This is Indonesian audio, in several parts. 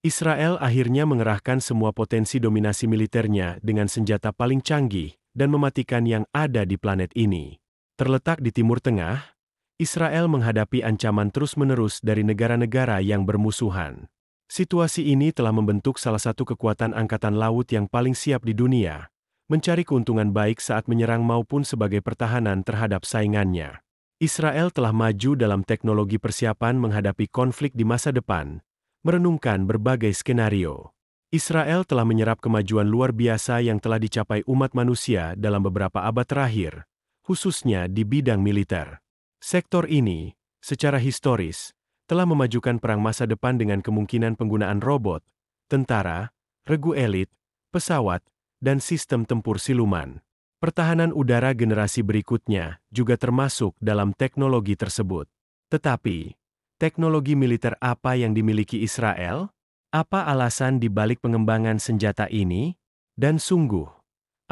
Israel akhirnya mengerahkan semua potensi dominasi militernya dengan senjata paling canggih dan mematikan yang ada di planet ini. Terletak di Timur Tengah, Israel menghadapi ancaman terus-menerus dari negara-negara yang bermusuhan. Situasi ini telah membentuk salah satu kekuatan angkatan laut yang paling siap di dunia, mencari keuntungan baik saat menyerang maupun sebagai pertahanan terhadap saingannya. Israel telah maju dalam teknologi persiapan menghadapi konflik di masa depan, merenungkan berbagai skenario. Israel telah menyerap kemajuan luar biasa yang telah dicapai umat manusia dalam beberapa abad terakhir, khususnya di bidang militer. Sektor ini, secara historis, telah memajukan perang masa depan dengan kemungkinan penggunaan robot, tentara, regu elit, pesawat, dan sistem tempur siluman. Pertahanan udara generasi berikutnya juga termasuk dalam teknologi tersebut. Tetapi, teknologi militer apa yang dimiliki Israel? Apa alasan di balik pengembangan senjata ini? Dan sungguh,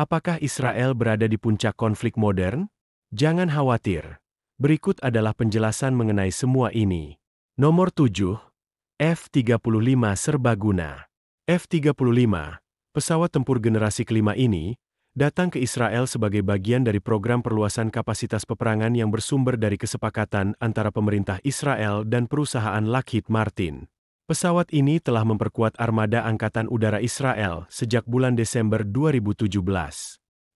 apakah Israel berada di puncak konflik modern? Jangan khawatir. Berikut adalah penjelasan mengenai semua ini. Nomor 7. F-35 Serbaguna. F-35, pesawat tempur generasi kelima ini, datang ke Israel sebagai bagian dari program perluasan kapasitas peperangan yang bersumber dari kesepakatan antara pemerintah Israel dan perusahaan Lockheed Martin. Pesawat ini telah memperkuat armada Angkatan Udara Israel sejak bulan Desember 2017.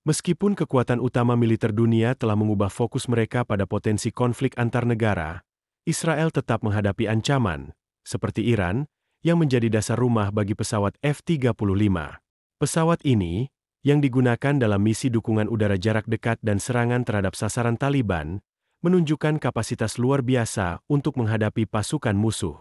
Meskipun kekuatan utama militer dunia telah mengubah fokus mereka pada potensi konflik antar negara, Israel tetap menghadapi ancaman, seperti Iran, yang menjadi dasar rumah bagi pesawat F-35. Pesawat ini, yang digunakan dalam misi dukungan udara jarak dekat dan serangan terhadap sasaran Taliban, menunjukkan kapasitas luar biasa untuk menghadapi pasukan musuh.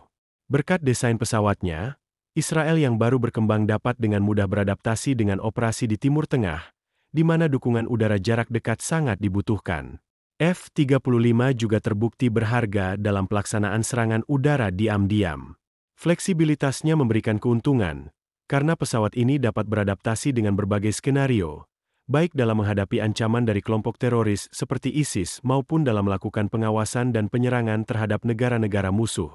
Berkat desain pesawatnya, Israel yang baru berkembang dapat dengan mudah beradaptasi dengan operasi di Timur Tengah, di mana dukungan udara jarak dekat sangat dibutuhkan. F-35 juga terbukti berharga dalam pelaksanaan serangan udara diam-diam. Fleksibilitasnya memberikan keuntungan, karena pesawat ini dapat beradaptasi dengan berbagai skenario, baik dalam menghadapi ancaman dari kelompok teroris seperti ISIS maupun dalam melakukan pengawasan dan penyerangan terhadap negara-negara musuh.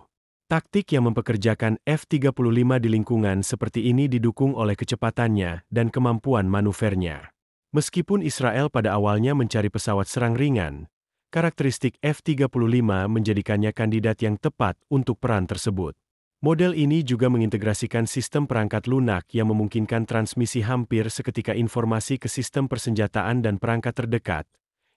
Taktik yang mempekerjakan F-35 di lingkungan seperti ini didukung oleh kecepatannya dan kemampuan manuvernya. Meskipun Israel pada awalnya mencari pesawat serang ringan, karakteristik F-35 menjadikannya kandidat yang tepat untuk peran tersebut. Model ini juga mengintegrasikan sistem perangkat lunak yang memungkinkan transmisi hampir seketika informasi ke sistem persenjataan dan perangkat terdekat,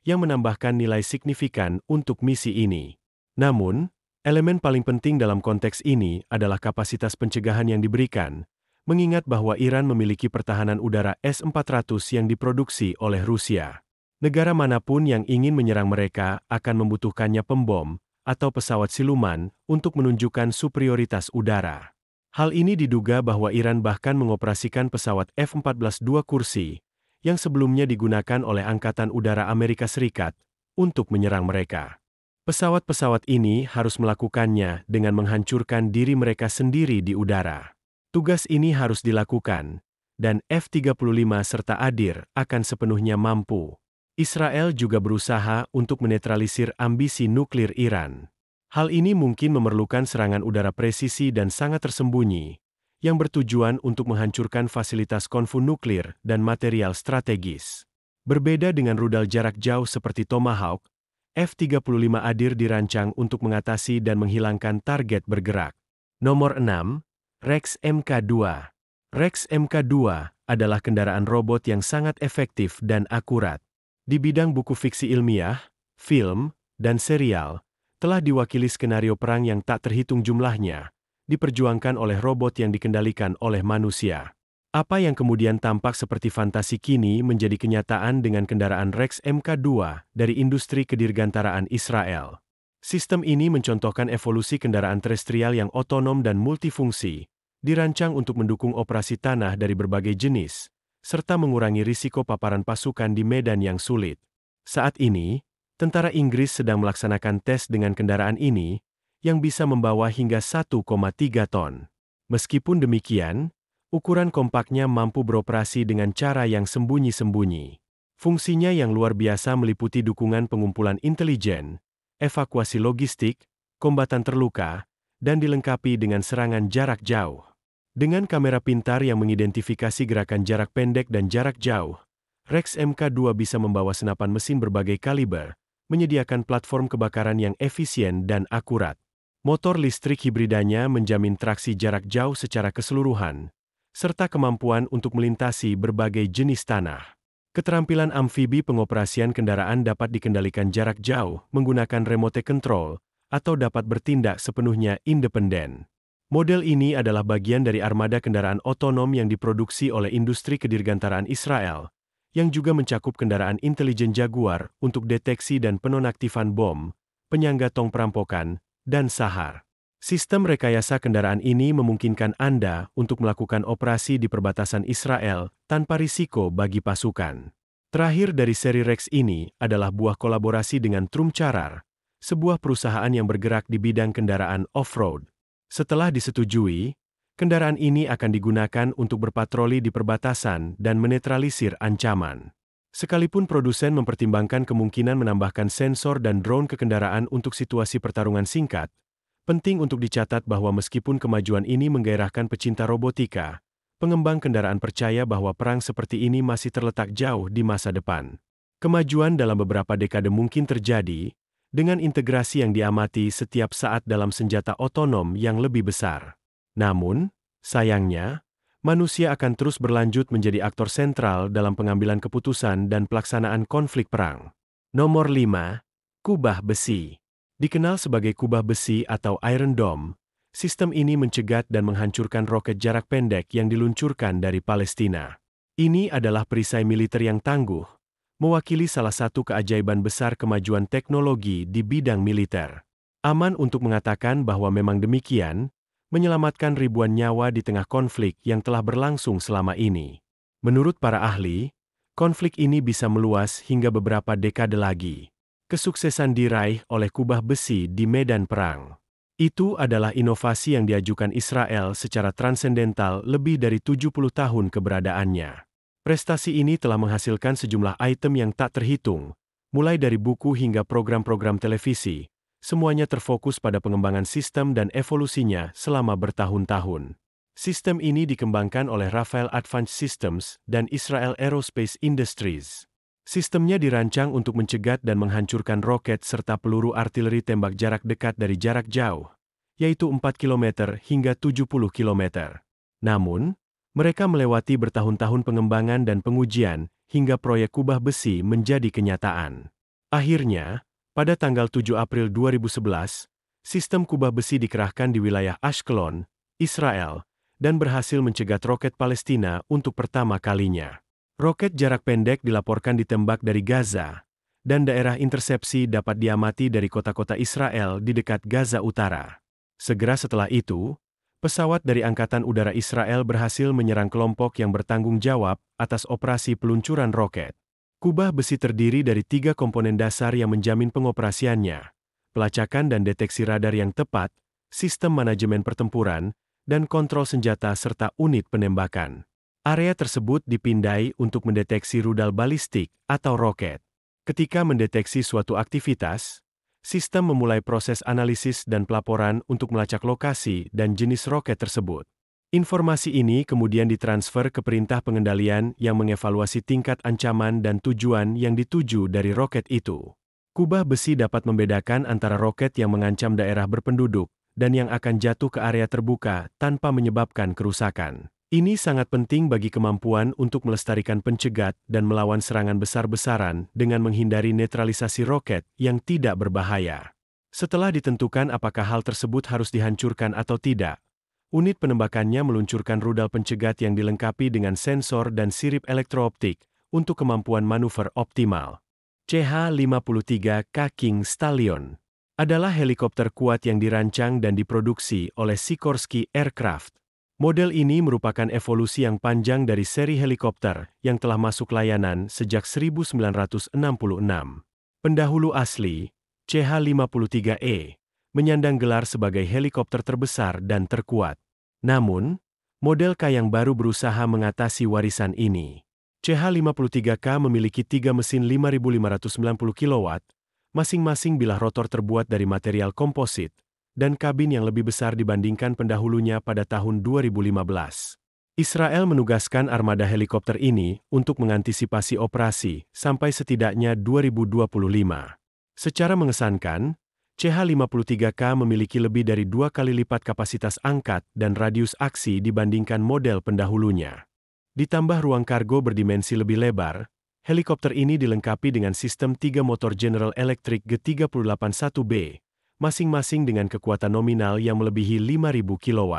yang menambahkan nilai signifikan untuk misi ini. Namun, elemen paling penting dalam konteks ini adalah kapasitas pencegahan yang diberikan, mengingat bahwa Iran memiliki pertahanan udara S-400 yang diproduksi oleh Rusia. Negara manapun yang ingin menyerang mereka akan membutuhkannya pembom atau pesawat siluman untuk menunjukkan superioritas udara. Hal ini diduga bahwa Iran bahkan mengoperasikan pesawat F-14 dua kursi yang sebelumnya digunakan oleh Angkatan Udara Amerika Serikat untuk menyerang mereka. Pesawat-pesawat ini harus melakukannya dengan menghancurkan diri mereka sendiri di udara. Tugas ini harus dilakukan, dan F-35 serta ADIR akan sepenuhnya mampu. Israel juga berusaha untuk menetralisir ambisi nuklir Iran. Hal ini mungkin memerlukan serangan udara presisi dan sangat tersembunyi, yang bertujuan untuk menghancurkan fasilitas konfu nuklir dan material strategis. Berbeda dengan rudal jarak jauh seperti Tomahawk, F-35 ADIR dirancang untuk mengatasi dan menghilangkan target bergerak. Nomor 6. Rex Mk2. Rex Mk2 adalah kendaraan robot yang sangat efektif dan akurat. Di bidang buku fiksi ilmiah, film, dan serial, telah diwakili skenario perang yang tak terhitung jumlahnya, diperjuangkan oleh robot yang dikendalikan oleh manusia. Apa yang kemudian tampak seperti fantasi kini menjadi kenyataan dengan kendaraan Rex Mk2 dari industri kedirgantaraan Israel. Sistem ini mencontohkan evolusi kendaraan terestrial yang otonom dan multifungsi, dirancang untuk mendukung operasi tanah dari berbagai jenis, serta mengurangi risiko paparan pasukan di medan yang sulit. Saat ini, tentara Inggris sedang melaksanakan tes dengan kendaraan ini, yang bisa membawa hingga 1,3 ton. Meskipun demikian, ukuran kompaknya mampu beroperasi dengan cara yang sembunyi-sembunyi. Fungsinya yang luar biasa meliputi dukungan pengumpulan intelijen, evakuasi logistik, kombatan terluka, dan dilengkapi dengan serangan jarak jauh. Dengan kamera pintar yang mengidentifikasi gerakan jarak pendek dan jarak jauh, Rex MK2 bisa membawa senapan mesin berbagai kaliber, menyediakan platform kebakaran yang efisien dan akurat. Motor listrik hibridanya menjamin traksi jarak jauh secara keseluruhan, serta kemampuan untuk melintasi berbagai jenis tanah. Keterampilan amfibi pengoperasian kendaraan dapat dikendalikan jarak jauh menggunakan remote control, atau dapat bertindak sepenuhnya independen. Model ini adalah bagian dari armada kendaraan otonom yang diproduksi oleh industri kedirgantaraan Israel, yang juga mencakup kendaraan intelijen Jaguar untuk deteksi dan penonaktifan bom, penyangga tong perampokan, dan sahar. Sistem rekayasa kendaraan ini memungkinkan Anda untuk melakukan operasi di perbatasan Israel tanpa risiko bagi pasukan. Terakhir dari seri Rex ini adalah buah kolaborasi dengan Trumcarar, sebuah perusahaan yang bergerak di bidang kendaraan off-road. Setelah disetujui, kendaraan ini akan digunakan untuk berpatroli di perbatasan dan menetralisir ancaman. Sekalipun produsen mempertimbangkan kemungkinan menambahkan sensor dan drone ke kendaraan untuk situasi pertarungan singkat, penting untuk dicatat bahwa meskipun kemajuan ini menggairahkan pecinta robotika, pengembang kendaraan percaya bahwa perang seperti ini masih terletak jauh di masa depan. Kemajuan dalam beberapa dekade mungkin terjadi, dengan integrasi yang diamati setiap saat dalam senjata otonom yang lebih besar. Namun, sayangnya, manusia akan terus berlanjut menjadi aktor sentral dalam pengambilan keputusan dan pelaksanaan konflik perang. Nomor 5. Kubah besi. Dikenal sebagai kubah besi atau Iron Dome, sistem ini mencegat dan menghancurkan roket jarak pendek yang diluncurkan dari Palestina. Ini adalah perisai militer yang tangguh, mewakili salah satu keajaiban besar kemajuan teknologi di bidang militer. Aman untuk mengatakan bahwa memang demikian, menyelamatkan ribuan nyawa di tengah konflik yang telah berlangsung selama ini. Menurut para ahli, konflik ini bisa meluas hingga beberapa dekade lagi. Kesuksesan diraih oleh kubah besi di medan perang. Itu adalah inovasi yang diajukan Israel secara transendental lebih dari 70 tahun keberadaannya. Prestasi ini telah menghasilkan sejumlah item yang tak terhitung, mulai dari buku hingga program-program televisi, semuanya terfokus pada pengembangan sistem dan evolusinya selama bertahun-tahun. Sistem ini dikembangkan oleh Rafael Advanced Systems dan Israel Aerospace Industries. Sistemnya dirancang untuk mencegat dan menghancurkan roket serta peluru artileri tembak jarak dekat dari jarak jauh, yaitu 4 km hingga 70 km. Namun, mereka melewati bertahun-tahun pengembangan dan pengujian hingga proyek kubah besi menjadi kenyataan. Akhirnya, pada tanggal 7 April 2011, sistem kubah besi dikerahkan di wilayah Ashkelon, Israel, dan berhasil mencegat roket Palestina untuk pertama kalinya. Roket jarak pendek dilaporkan ditembak dari Gaza, dan daerah intersepsi dapat diamati dari kota-kota Israel di dekat Gaza Utara. Segera setelah itu, pesawat dari Angkatan Udara Israel berhasil menyerang kelompok yang bertanggung jawab atas operasi peluncuran roket. Kubah besi terdiri dari 3 komponen dasar yang menjamin pengoperasiannya: pelacakan dan deteksi radar yang tepat, sistem manajemen pertempuran, dan kontrol senjata serta unit penembakan. Area tersebut dipindai untuk mendeteksi rudal balistik atau roket. Ketika mendeteksi suatu aktivitas, sistem memulai proses analisis dan pelaporan untuk melacak lokasi dan jenis roket tersebut. Informasi ini kemudian ditransfer ke perintah pengendalian yang mengevaluasi tingkat ancaman dan tujuan yang dituju dari roket itu. Kubah besi dapat membedakan antara roket yang mengancam daerah berpenduduk dan yang akan jatuh ke area terbuka tanpa menyebabkan kerusakan. Ini sangat penting bagi kemampuan untuk melestarikan pencegat dan melawan serangan besar-besaran dengan menghindari netralisasi roket yang tidak berbahaya. Setelah ditentukan apakah hal tersebut harus dihancurkan atau tidak, unit penembakannya meluncurkan rudal pencegat yang dilengkapi dengan sensor dan sirip elektrooptik untuk kemampuan manuver optimal. CH-53K King Stallion adalah helikopter kuat yang dirancang dan diproduksi oleh Sikorsky Aircraft. Model ini merupakan evolusi yang panjang dari seri helikopter yang telah masuk layanan sejak 1966. Pendahulu asli, CH-53E, menyandang gelar sebagai helikopter terbesar dan terkuat. Namun, model K yang baru berusaha mengatasi warisan ini. CH-53K memiliki 3 mesin 5.590 kW, masing-masing bilah rotor terbuat dari material komposit, dan kabin yang lebih besar dibandingkan pendahulunya pada tahun 2015. Israel menugaskan armada helikopter ini untuk mengantisipasi operasi sampai setidaknya 2025. Secara mengesankan, CH-53K memiliki lebih dari 2 kali lipat kapasitas angkat dan radius aksi dibandingkan model pendahulunya. Ditambah ruang kargo berdimensi lebih lebar, helikopter ini dilengkapi dengan sistem 3 motor General Electric G381B, masing-masing dengan kekuatan nominal yang melebihi 5.000 kW.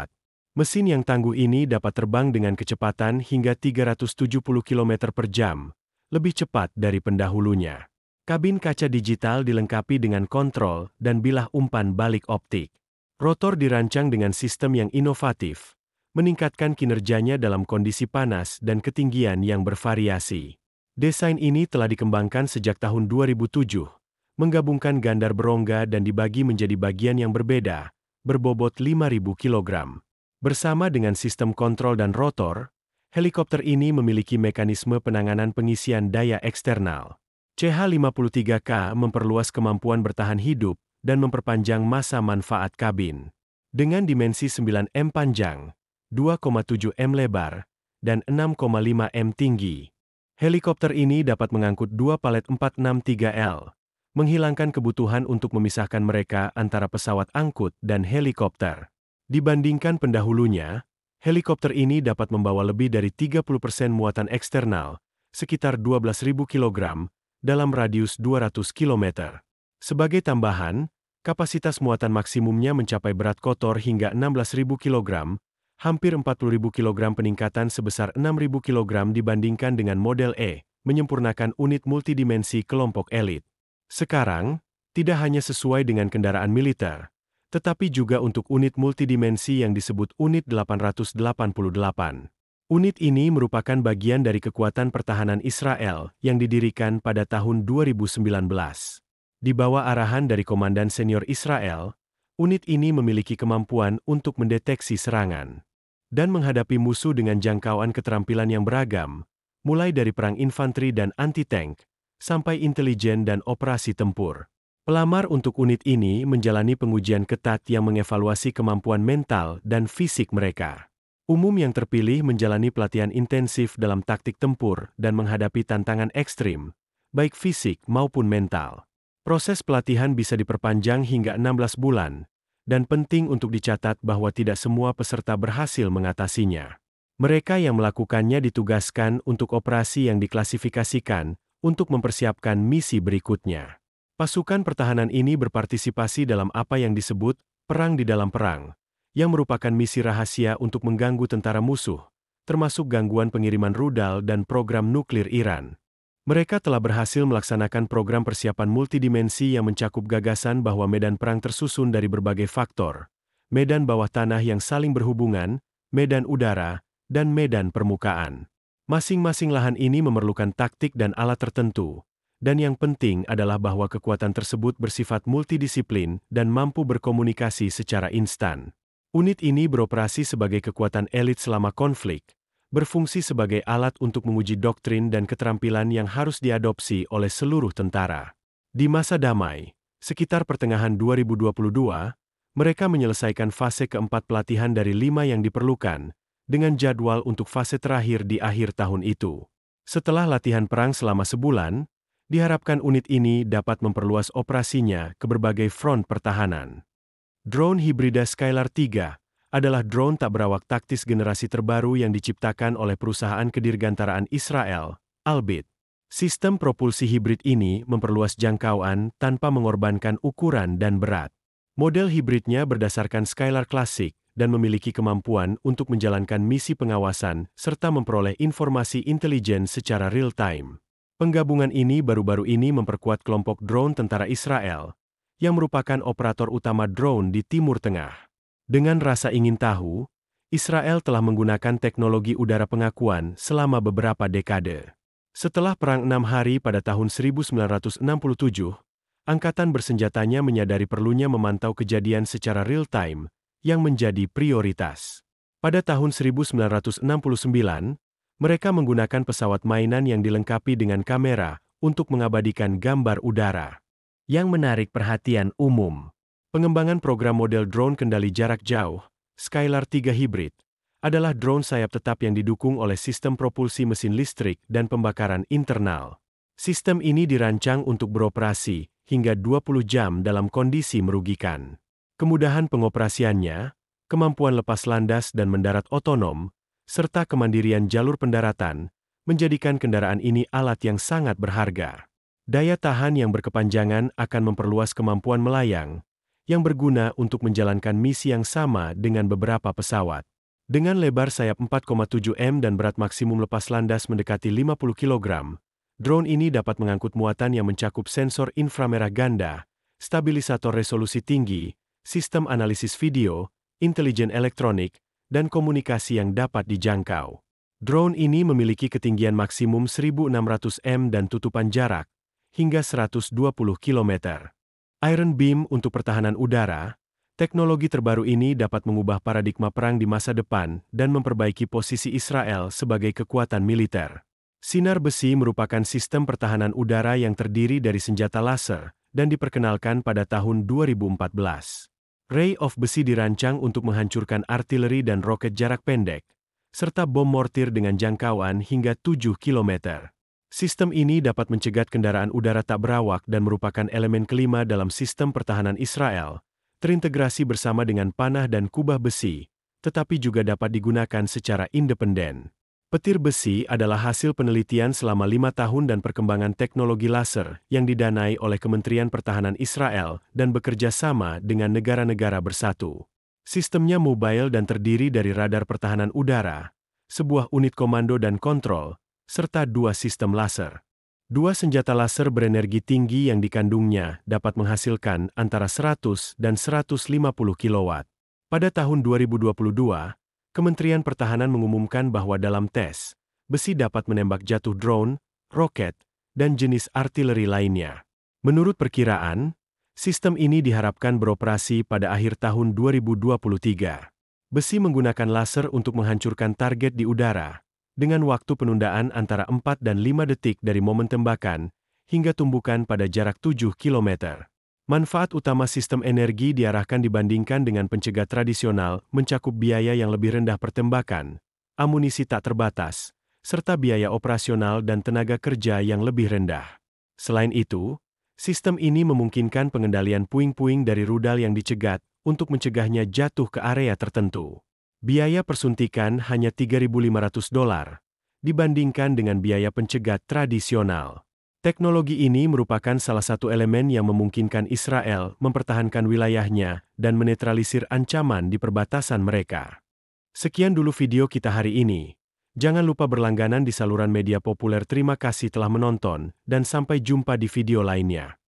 Mesin yang tangguh ini dapat terbang dengan kecepatan hingga 370 km per jam, lebih cepat dari pendahulunya. Kabin kaca digital dilengkapi dengan kontrol dan bilah umpan balik optik. Rotor dirancang dengan sistem yang inovatif, meningkatkan kinerjanya dalam kondisi panas dan ketinggian yang bervariasi. Desain ini telah dikembangkan sejak tahun 2007, menggabungkan gandar berongga dan dibagi menjadi bagian yang berbeda, berbobot 5.000 kg. Bersama dengan sistem kontrol dan rotor, helikopter ini memiliki mekanisme penanganan pengisian daya eksternal. CH-53K memperluas kemampuan bertahan hidup dan memperpanjang masa manfaat kabin. Dengan dimensi 9 m panjang, 2,7 m lebar, dan 6,5 m tinggi, helikopter ini dapat mengangkut 2 palet 463L, menghilangkan kebutuhan untuk memisahkan mereka antara pesawat angkut dan helikopter. Dibandingkan pendahulunya, helikopter ini dapat membawa lebih dari 30% muatan eksternal, sekitar 12.000 kg, dalam radius 200 km. Sebagai tambahan, kapasitas muatan maksimumnya mencapai berat kotor hingga 16.000 kg, hampir 40.000 kg peningkatan sebesar 6.000 kg dibandingkan dengan model E, menyempurnakan unit multidimensi kelompok elit. Sekarang, tidak hanya sesuai dengan kendaraan militer, tetapi juga untuk unit multidimensi yang disebut Unit 888. Unit ini merupakan bagian dari kekuatan pertahanan Israel yang didirikan pada tahun 2019. Di bawah arahan dari Komandan Senior Israel, unit ini memiliki kemampuan untuk mendeteksi serangan dan menghadapi musuh dengan jangkauan keterampilan yang beragam, mulai dari perang infanteri dan anti-tank, sampai intelijen dan operasi tempur. Pelamar untuk unit ini menjalani pengujian ketat yang mengevaluasi kemampuan mental dan fisik mereka. Umum yang terpilih menjalani pelatihan intensif dalam taktik tempur dan menghadapi tantangan ekstrim, baik fisik maupun mental. Proses pelatihan bisa diperpanjang hingga 16 bulan, dan penting untuk dicatat bahwa tidak semua peserta berhasil mengatasinya. Mereka yang melakukannya ditugaskan untuk operasi yang diklasifikasikan untuk mempersiapkan misi berikutnya. Pasukan pertahanan ini berpartisipasi dalam apa yang disebut perang di dalam perang, yang merupakan misi rahasia untuk mengganggu tentara musuh, termasuk gangguan pengiriman rudal dan program nuklir Iran. Mereka telah berhasil melaksanakan program persiapan multidimensi yang mencakup gagasan bahwa medan perang tersusun dari berbagai faktor, medan bawah tanah yang saling berhubungan, medan udara, dan medan permukaan. Masing-masing lahan ini memerlukan taktik dan alat tertentu, dan yang penting adalah bahwa kekuatan tersebut bersifat multidisiplin dan mampu berkomunikasi secara instan. Unit ini beroperasi sebagai kekuatan elit selama konflik, berfungsi sebagai alat untuk menguji doktrin dan keterampilan yang harus diadopsi oleh seluruh tentara. Di masa damai, sekitar pertengahan 2022, mereka menyelesaikan fase keempat pelatihan dari 5 yang diperlukan, dengan jadwal untuk fase terakhir di akhir tahun itu. Setelah latihan perang selama sebulan, diharapkan unit ini dapat memperluas operasinya ke berbagai front pertahanan. Drone hibrida Skylar 3 adalah drone tak berawak taktis generasi terbaru yang diciptakan oleh perusahaan kedirgantaraan Israel, Elbit. Sistem propulsi hibrid ini memperluas jangkauan tanpa mengorbankan ukuran dan berat. Model hibridnya berdasarkan Skylar klasik dan memiliki kemampuan untuk menjalankan misi pengawasan serta memperoleh informasi intelijen secara real-time. Penggabungan ini baru-baru ini memperkuat kelompok drone tentara Israel, yang merupakan operator utama drone di Timur Tengah. Dengan rasa ingin tahu, Israel telah menggunakan teknologi udara pengakuan selama beberapa dekade. Setelah Perang 6 Hari pada tahun 1967, angkatan bersenjatanya menyadari perlunya memantau kejadian secara real-time, yang menjadi prioritas. Pada tahun 1969, mereka menggunakan pesawat mainan yang dilengkapi dengan kamera untuk mengabadikan gambar udara. Yang menarik perhatian umum. Pengembangan program model drone kendali jarak jauh, Skylar 3 Hybrid, adalah drone sayap tetap yang didukung oleh sistem propulsi mesin listrik dan pembakaran internal. Sistem ini dirancang untuk beroperasi hingga 20 jam dalam kondisi merugikan. Kemudahan pengoperasiannya, kemampuan lepas landas dan mendarat otonom, serta kemandirian jalur pendaratan, menjadikan kendaraan ini alat yang sangat berharga. Daya tahan yang berkepanjangan akan memperluas kemampuan melayang, yang berguna untuk menjalankan misi yang sama dengan beberapa pesawat. Dengan lebar sayap 4,7 m dan berat maksimum lepas landas mendekati 50 kg, drone ini dapat mengangkut muatan yang mencakup sensor inframerah ganda, stabilisator resolusi tinggi, sistem analisis video, intelijen elektronik, dan komunikasi yang dapat dijangkau. Drone ini memiliki ketinggian maksimum 1.600 m dan tutupan jarak hingga 120 km. Iron Beam untuk pertahanan udara, teknologi terbaru ini dapat mengubah paradigma perang di masa depan dan memperbaiki posisi Israel sebagai kekuatan militer. Sinar besi merupakan sistem pertahanan udara yang terdiri dari senjata laser dan diperkenalkan pada tahun 2014. Ray of besi dirancang untuk menghancurkan artileri dan roket jarak pendek, serta bom mortir dengan jangkauan hingga 7 km. Sistem ini dapat mencegat kendaraan udara tak berawak dan merupakan elemen kelima dalam sistem pertahanan Israel, terintegrasi bersama dengan panah dan kubah besi, tetapi juga dapat digunakan secara independen. Petir besi adalah hasil penelitian selama 5 tahun dan perkembangan teknologi laser yang didanai oleh Kementerian Pertahanan Israel dan bekerja sama dengan negara-negara bersatu. Sistemnya mobile dan terdiri dari radar pertahanan udara, sebuah unit komando dan kontrol, serta 2 sistem laser. 2 senjata laser berenergi tinggi yang dikandungnya dapat menghasilkan antara 100 dan 150 kW. Pada tahun 2022, Kementerian Pertahanan mengumumkan bahwa dalam tes, besi dapat menembak jatuh drone, roket, dan jenis artileri lainnya. Menurut perkiraan, sistem ini diharapkan beroperasi pada akhir tahun 2023. Besi menggunakan laser untuk menghancurkan target di udara, dengan waktu penundaan antara 4 dan 5 detik dari momen tembakan, hingga tumbukan pada jarak 7 km. Manfaat utama sistem energi diarahkan dibandingkan dengan pencegat tradisional mencakup biaya yang lebih rendah pertembakan, amunisi tak terbatas, serta biaya operasional dan tenaga kerja yang lebih rendah. Selain itu, sistem ini memungkinkan pengendalian puing-puing dari rudal yang dicegat untuk mencegahnya jatuh ke area tertentu. Biaya persuntikan hanya $3.500, dibandingkan dengan biaya pencegat tradisional. Teknologi ini merupakan salah satu elemen yang memungkinkan Israel mempertahankan wilayahnya dan menetralisir ancaman di perbatasan mereka. Sekian dulu video kita hari ini. Jangan lupa berlangganan di saluran media populer. Terima kasih telah menonton, dan sampai jumpa di video lainnya.